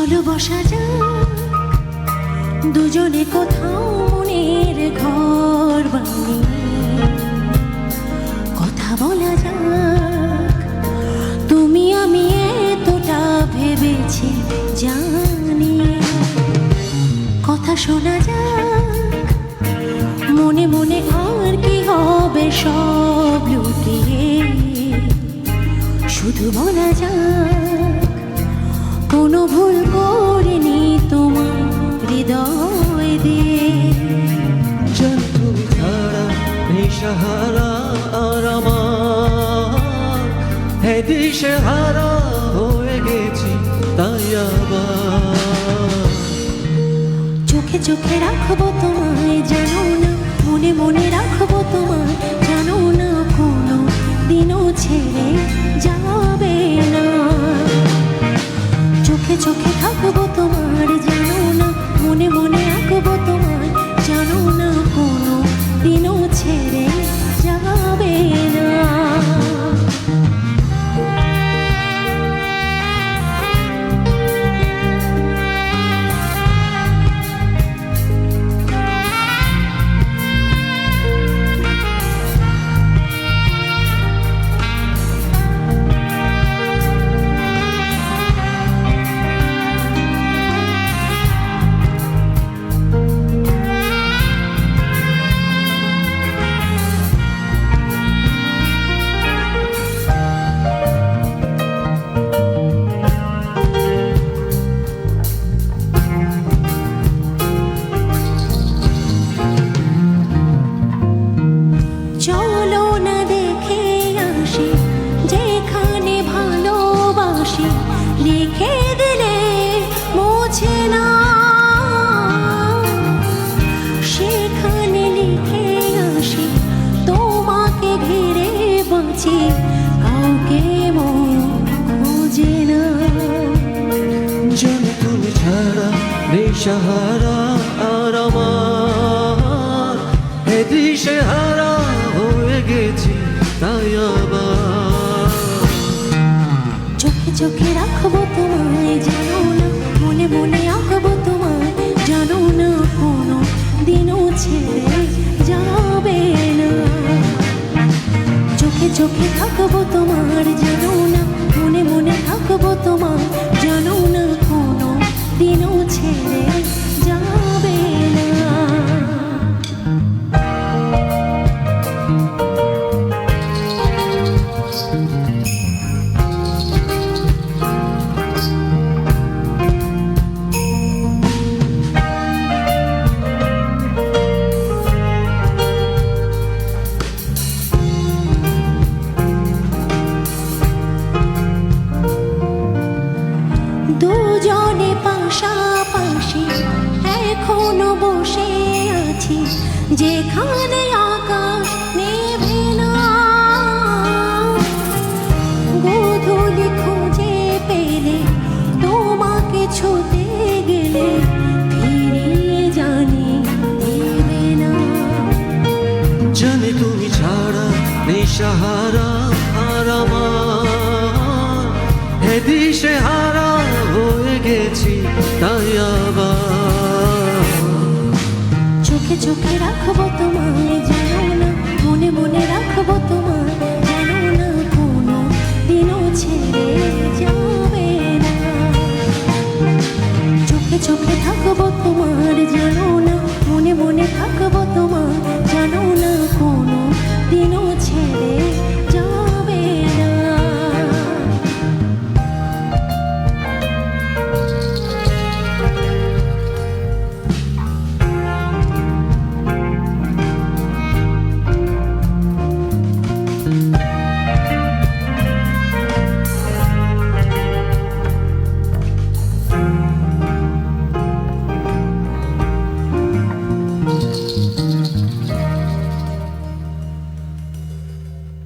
চলো বসা যাক দুজনে কোথাও মনের ঘর বানিয়ে কথা বলা যাক। তুমি আমি এতটা ভেবেছি জানি, কথা শোনা যাক মনে মনে, আর কি হবে সব লুটিয়ে। শুধু বলা যাক কোনো ভুল করিনি তোমার হৃদয় দিয়ে। তুমি ছাড়া এই সাহারা আর আমার, হে দিশে হারা হয়ে গেছি তাই আবার। চোখে চোখে রাখবো তোমায় জানো না, মনে মনে রাখবো তোমায় জানো না, কোনো দিনও ছেড়ে যাবে না। চোখে চোখে থাকবো তোমার জানো না, মনে মনে রাখবো তোমায় জানো না, কোনো দিনও ছেড়ে যাবে না। চলো না দেখে আসি যেখানে ভালোবাসি, লিখে দিলে মোছে না সেখানে লিখে আসি, তোমাকে ঘিরে বাঁচি কাউকে মন খোঁজে না। জানি তুমি ছাড়া নেই সাহারা আর আমার, হে দিশে হারা হয়ে গেছি তাই আবার। চোখে চোখে রাখবো তোমায় জানো না, মনে মনে আঁকবো তোমায় জানো না, কোনো দিনও ছেড়ে যাবে না। চোখে চোখে থাকবো তোমার জানো না, মনে মনে থাকবো তোমার জানো না, কোনো দিনও ছেড়ে যাবে না। দুজনে পাশাপাশি এখনো বসে আছি যেখানে আকাশ নেভে না। গোধূলি খুঁজে পেলে তোমাকে ছুতে গেলে ফিরিয়ে জানি দেবে না। জানি তুমি ছাড়া নেই সাহারা আর আমার, হে দিশে হারা হয়ে গেছি তাই আবার। চোখে চোখে রাখবো তোমায়